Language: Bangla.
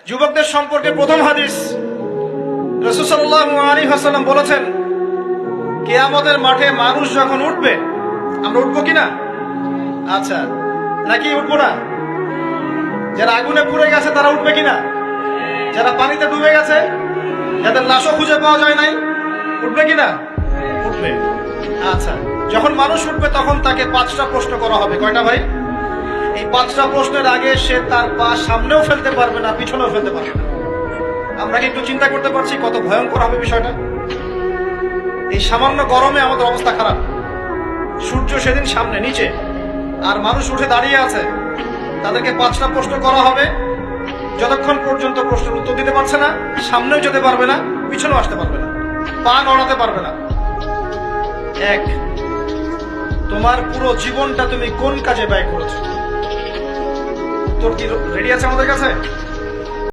যুবকদের সম্পর্কে প্রথম হাদিস, রাসূল সাল্লাল্লাহু আলাইহি ওয়াসাল্লাম বলেছেন, কিয়ামতের মাঠে মানুষ যখন উঠবে, আমরা উঠবো কিনা? আচ্ছা, নাকি উঠবো না? যারা আগুনে পুড়ে গেছে তারা উঠবে কিনা? যারা পানিতে ডুবে গেছে, যাদের লাশও খুঁজে পাওয়া যায় নাই, উঠবে কিনা? উঠবে। আচ্ছা, যখন মানুষ উঠবে তখন তাকে 5টা প্রশ্ন করা হবে। কয়টা ভাই? এই 5টা প্রশ্নের আগে সে তার পা সামনেও ফেলতে পারবে না, পিছনেও ফেলতে পারবে না। আমরা কি একটু চিন্তা করতে পারছি কত ভয়ঙ্কর হবে বিষয়টা? এই সামান্য গরমে আমাদের অবস্থা খারাপ, সূর্য সেদিন সামনে নিচে, আর মানুষ উঠে দাঁড়িয়ে আছে। তাদেরকে 5টা প্রশ্ন করা হবে। যতক্ষণ পর্যন্ত প্রশ্নের উত্তর দিতে পারছে না, সামনেও যেতে পারবে না, পিছনেও আসতে পারবে না, পা নড়াতে পারবে না। 1, তোমার পুরো জীবনটা তুমি কোন কাজে ব্যয় করেছো? উত্তর কি রেডি আছে আমাদের কাছে?